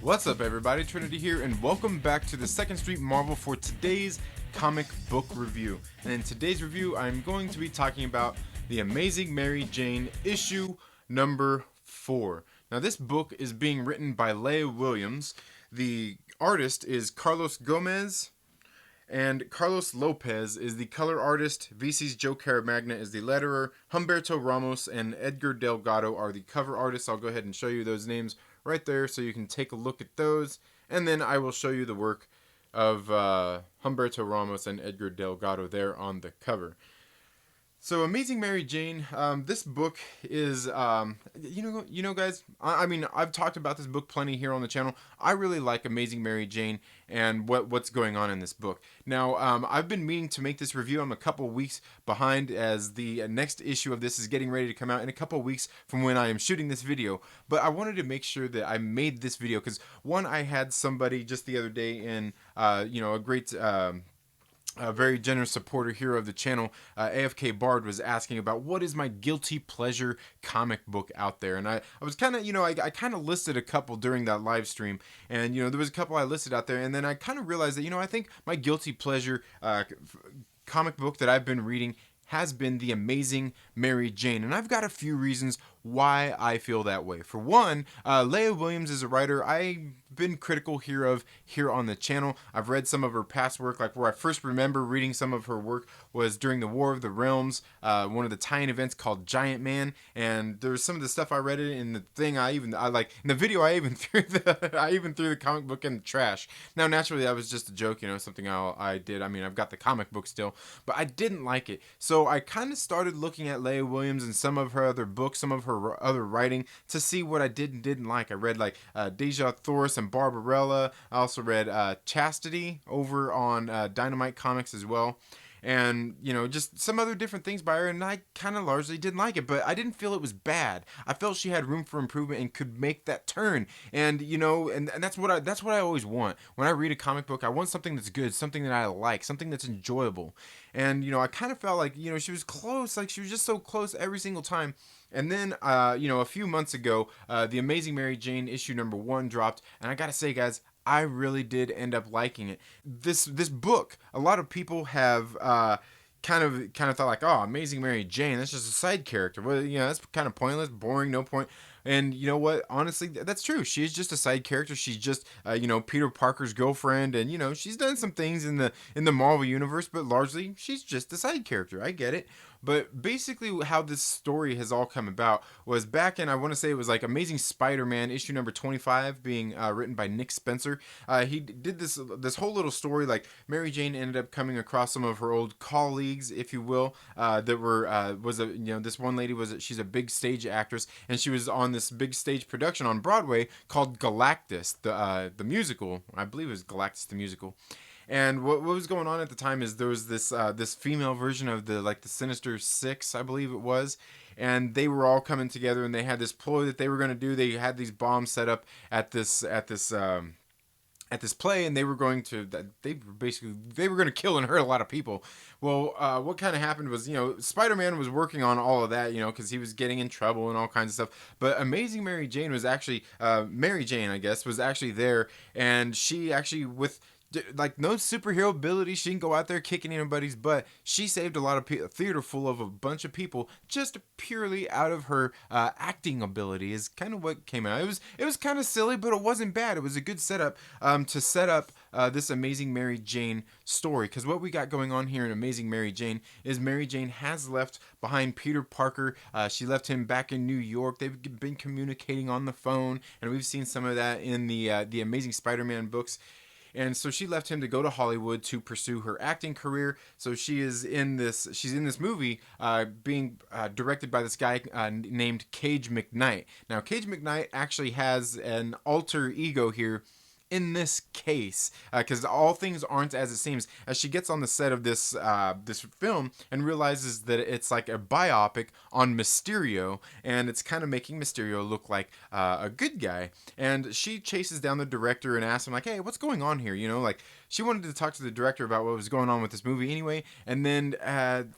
What's up, everybody? Trinity here, and welcome back to the Second Street Marvel for today's comic book review. And in today's review, I'm going to be talking about The Amazing Mary Jane issue number 4. Now, this book is being written by Leah Williams. The artist is Carlos Gomez, and Carlos Lopez is the color artist. VC's Joe Caramagna is the letterer. Humberto Ramos and Edgar Delgado are the cover artists. I'll go ahead and show you those names right there so you can take a look at those. And then I will show you the work of Humberto Ramos and Edgar Delgado there on the cover. So, Amazing Mary Jane, this book is, you know, guys, I mean, I've talked about this book plenty here on the channel. I really like Amazing Mary Jane and what's going on in this book. Now, I've been meaning to make this review. I'm a couple weeks behind as the next issue of this is getting ready to come out in a couple weeks from when I am shooting this video. But I wanted to make sure that I made this video because, one, I had somebody just the other day in, a great... a very generous supporter here of the channel, AFK Bard, was asking about what is my guilty pleasure comic book out there. And I was kind of, I kind of listed a couple during that live stream. And, there was a couple I listed out there. And then I kind of realized that, I think my guilty pleasure comic book that I've been reading has been The Amazing Mary Jane. And I've got a few reasons why I feel that way. For one, Leah Williams is a writer I've been critical here on the channel. I've read some of her past work, like where I first remember reading some of her work was during the War of the Realms, one of the tie-in events called Giant Man, and there was some of the stuff I read in the thing I like in the video I even threw the comic book in the trash. Now naturally that was just a joke, something I did. I mean, I've got the comic book still, but I didn't like it. So I kind of started looking at Leah Williams and some of her other books, some of her other writing to see what I did and didn't like. I read like Deja Thoris and Barbarella. I also read Chastity over on Dynamite Comics as well. And, just some other different things by her, and I kind of largely didn't like it, but I didn't feel it was bad. I felt she had room for improvement and could make that turn. And, and that's what I always want. When I read a comic book, I want something that's good, something that I like, something that's enjoyable. And, I kind of felt like, she was close, like she was just so close every single time. And then, a few months ago, The Amazing Mary Jane issue number 1 dropped, and I gotta say, guys, I really did end up liking it. This book, a lot of people have kind of thought like, oh, Amazing Mary Jane, that's just a side character. Well, that's kind of pointless, boring, no point. And you know what? Honestly, that's true. She is just a side character. She's just, Peter Parker's girlfriend, and she's done some things in the Marvel universe, but largely she's just a side character. I get it. But basically how this story has all come about was back in, I want to say it was like Amazing Spider-Man issue number 25 being written by Nick Spencer. He did this whole little story, like Mary Jane ended up coming across some of her old colleagues, if you will, that were, this one lady she's a big stage actress, and she was on this big stage production on Broadway called Galactus, the musical. I believe it was Galactus the musical. And what was going on at the time is there was this female version of the Sinister Six, I believe it was, and they were all coming together and they had this ploy that they were going to do. They had these bombs set up at this play, and they were going to kill and hurt a lot of people. Well, what kind of happened was, Spider-Man was working on all of that, because he was getting in trouble and all kinds of stuff. But Amazing Mary Jane was actually Mary Jane, I guess, was actually there, and she actually no superhero ability. She didn't go out there kicking anybody's butt. She saved a lot of a theater full of a bunch of people just purely out of her acting ability is kind of what came out. It was kind of silly, but it wasn't bad. It was a good setup to set up this Amazing Mary Jane story, because what we got going on here in Amazing Mary Jane is Mary Jane has left behind Peter Parker. She left him back in New York. They've been communicating on the phone, and we've seen some of that in the Amazing Spider-Man books. And so she left him to go to Hollywood to pursue her acting career. So she's in this movie being directed by this guy named Cage McKnight. Now, Cage McKnight actually has an alter ego here in this case, because all things aren't as it seems, as she gets on the set of this film and realizes that it's like a biopic on Mysterio, and it's kind of making Mysterio look like a good guy. And she chases down the director and asks him, like, hey, what's going on here? she wanted to talk to the director about what was going on with this movie anyway, and then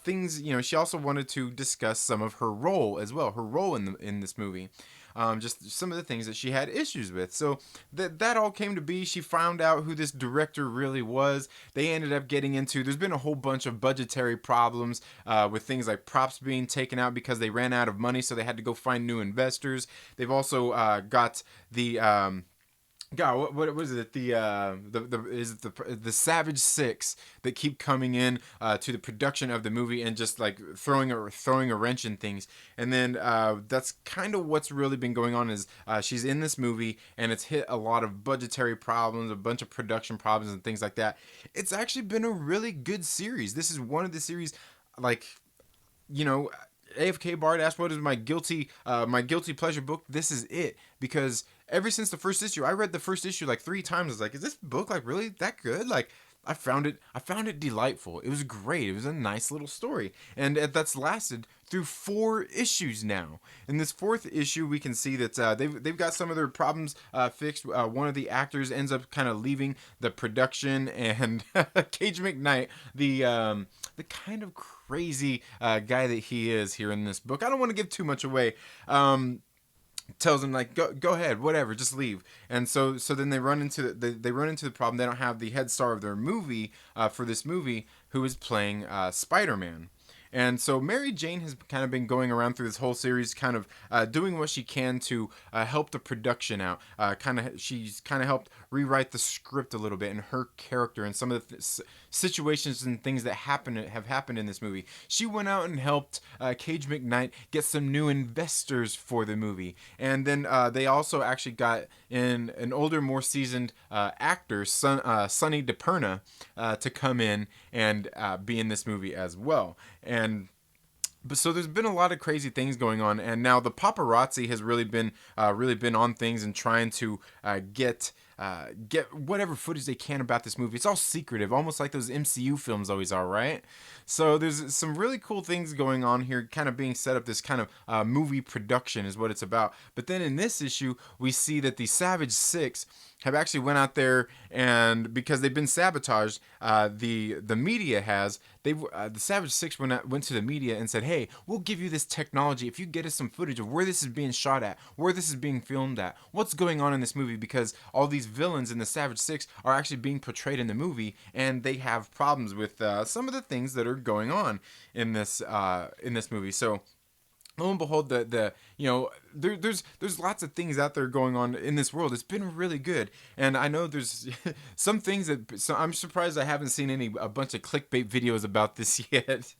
things, she also wanted to discuss some of her role as well, her role in this movie. Just some of the things that she had issues with. So that all came to be. She found out who this director really was. They ended up getting into, there's been a whole bunch of budgetary problems with things like props being taken out because they ran out of money, so they had to go find new investors. They've also got the God, what was it? The Savage Six that keep coming in to the production of the movie and just like throwing a wrench in things. And then that's kind of what's really been going on is she's in this movie and it's hit a lot of budgetary problems, a bunch of production problems and things like that. It's actually been a really good series. This is one of the series, like, AFK Bard asked what is my guilty pleasure book. This is it, because ever since the first issue, I read the first issue like 3 times. I was like, is this book like really that good? Like, I found it delightful. It was great. It was a nice little story, and that's lasted through 4 issues now. In this 4th issue, we can see that they've got some of their problems fixed. One of the actors ends up kind of leaving the production, and Cage McKnight, the kind of crazy guy that he is here in this book. I don't want to give too much away. Tells him like go ahead, whatever, just leave. And so then they run into the problem. They don't have the head star of their movie for this movie, who is playing Spider-Man. And so Mary Jane has kind of been going around through this whole series, kind of doing what she can to help the production out. She's kind of helped rewrite the script a little bit and her character and some of the situations and things that have happened in this movie. She went out and helped Cage McKnight get some new investors for the movie. And then they also actually got in an older, more seasoned actor, Sonny DiPerna, to come in and be in this movie as well. But so there's been a lot of crazy things going on, and now the paparazzi has really been on things and trying to get whatever footage they can about this movie. It's all secretive, almost like those MCU films always are, right? So there's some really cool things going on here, kind of being set up. This kind of movie production is what it's about. But then in this issue, we see that the Savage Six have actually went out there, and because they've been sabotaged, the media has. The Savage Six went to the media and said, "Hey, we'll give you this technology if you get us some footage of where this is being shot at, where this is being filmed at, what's going on in this movie, because all these villains in the Savage Six are actually being portrayed in the movie, and they have problems with some of the things that are going on in this movie." So, lo and behold, there's lots of things out there going on in this world. It's been really good, and I know there's some things so I'm surprised I haven't seen a bunch of clickbait videos about this yet.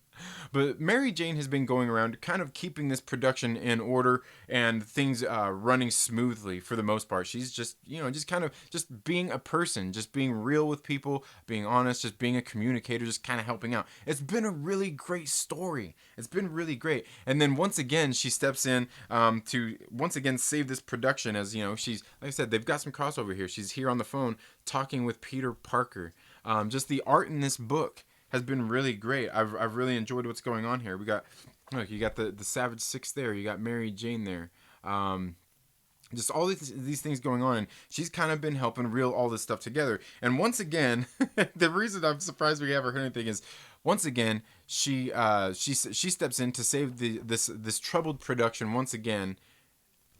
But Mary Jane has been going around kind of keeping this production in order and things running smoothly for the most part. She's just just being a person, just being real with people, being honest, just being a communicator, just kind of helping out. It's been a really great story. It's been really great. And then once again, she steps in to once again save this production, as she's, like I said, they've got some crossover here. She's here on the phone talking with Peter Parker. Just the art in this book has been really great. I've really enjoyed what's going on here. You got the Savage Six there. You got Mary Jane there. Just all these things going on. And she's kind of been helping reel all this stuff together. And once again, the reason I'm surprised we haven't heard anything is, once again, she steps in to save this troubled production once again,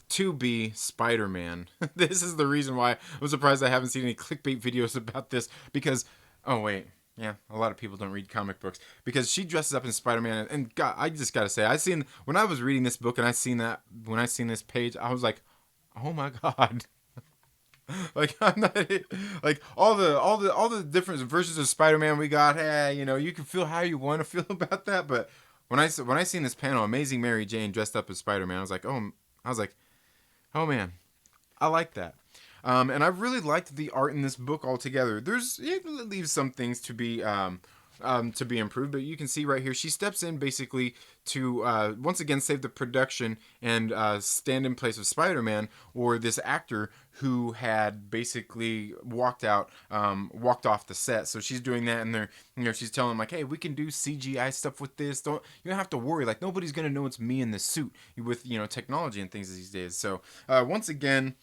to be Spider-Man. This is the reason why I'm surprised I haven't seen any clickbait videos about this, because, oh wait. Yeah, a lot of people don't read comic books, because she dresses up in Spider-Man, and God, I just gotta say, when I was reading this book and when I seen this page, I was like, oh my God. Like, I'm not, like, all the different versions of Spider-Man we got. Hey, you can feel how you want to feel about that, but when I seen this panel, Amazing Mary Jane dressed up as Spider-Man, I was like, oh man, I like that. And I really liked the art in this book altogether. It leaves some things to be improved, but you can see right here, she steps in basically to once again save the production and stand in place of Spider-Man, or this actor who had basically walked off the set. So she's doing that, and she's telling him like, hey, we can do CGI stuff with this. You don't have to worry. Like, nobody's gonna know it's me in the suit with technology and things these days. So once again,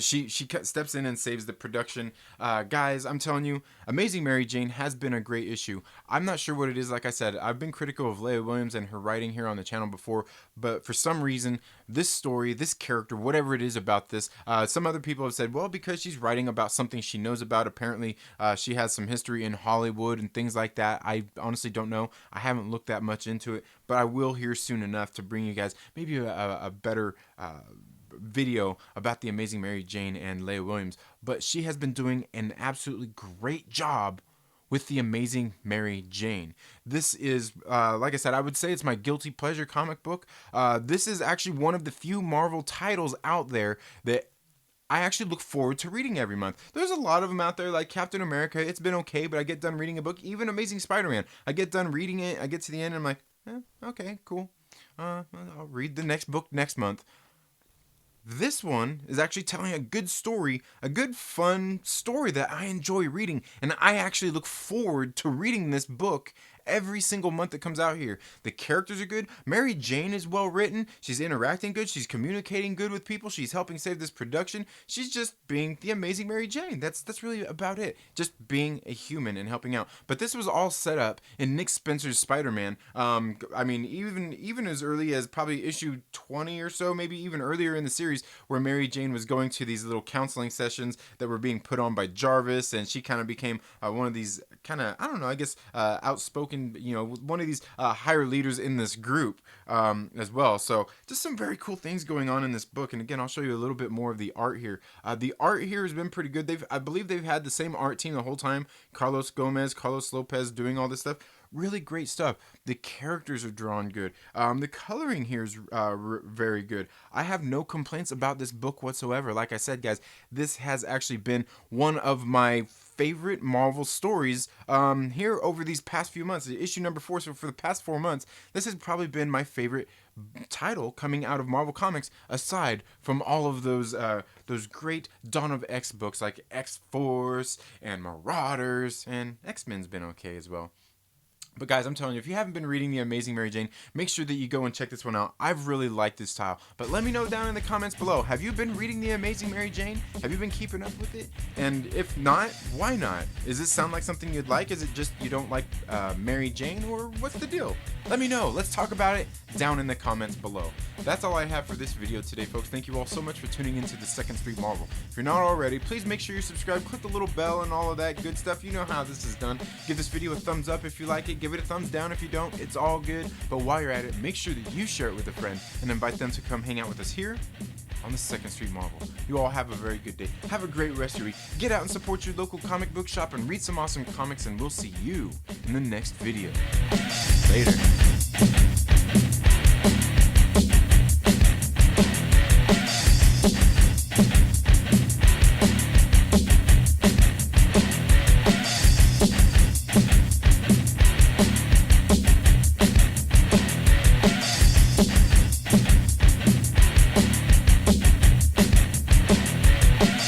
she steps in and saves the production. Guys, I'm telling you, Amazing Mary Jane has been a great issue. I'm not sure what it is. Like I said, I've been critical of Leah Williams and her writing here on the channel before, but for some reason, this story, this character, whatever it is about this, some other people have said, well, because she's writing about something she knows about. Apparently, she has some history in Hollywood and things like that. I honestly don't know. I haven't looked that much into it, but I will here soon enough to bring you guys maybe a better video about the Amazing Mary Jane and Leah Williams. But she has been doing an absolutely great job with the Amazing Mary Jane. This is, like I said, I would say it's my guilty pleasure comic book. This is actually one of the few Marvel titles out there that I actually look forward to reading every month. There's a lot of them out there, like Captain America. It's been okay, but I get done reading a book. Even Amazing Spider-Man, I get done reading it, I get to the end, and I'm like, okay, cool. I'll read the next book next month. This one is actually telling a good story, a good fun story that I enjoy reading, and I actually look forward to reading this book every single month that comes out here. The characters are good. Mary Jane is well written. She's interacting good. She's communicating good with people. She's helping save this production. She's just being the Amazing Mary Jane. That's really about it. Just being a human and helping out. But this was all set up in Nick Spencer's Spider-Man. I mean, even as early as probably issue 20 or so, maybe even earlier in the series, where Mary Jane was going to these little counseling sessions that were being put on by Jarvis, and she kind of became one of these kind of, I don't know, I guess outspoken, one of these higher leaders in this group as well. So just some very cool things going on in this book. And again, I'll show you a little bit more of the art here. The art here has been pretty good. I believe they've had the same art team the whole time. Carlos Gomez, Carlos Lopez doing all this stuff. Really great stuff. The characters are drawn good. The coloring here is very good. I have no complaints about this book whatsoever. Like I said, guys, this has actually been one of my favorite Marvel stories here over these past few months. Issue number 4, so for the past 4 months, this has probably been my favorite title coming out of Marvel Comics, aside from all of those great Dawn of X books like X-Force and Marauders, and X-Men's been okay as well. But guys, I'm telling you, if you haven't been reading The Amazing Mary Jane, make sure that you go and check this one out. I've really liked this style. But let me know down in the comments below, have you been reading The Amazing Mary Jane? Have you been keeping up with it? And if not, why not? Does this sound like something you'd like? Is it just you don't like Mary Jane, or what's the deal? Let me know. Let's talk about it down in the comments below. That's all I have for this video today, folks. Thank you all so much for tuning into the Second Street Marvel. If you're not already, please make sure you subscribe, click the little bell and all of that good stuff. You know how this is done. Give this video a thumbs up if you like it. Give it a thumbs down if you don't. It's all good. But while you're at it, make sure that you share it with a friend and invite them to come hang out with us here on the Second Street Marvel. You all have a very good day. Have a great rest of your week. Get out and support your local comic book shop and read some awesome comics, and we'll see you in the next video. Later.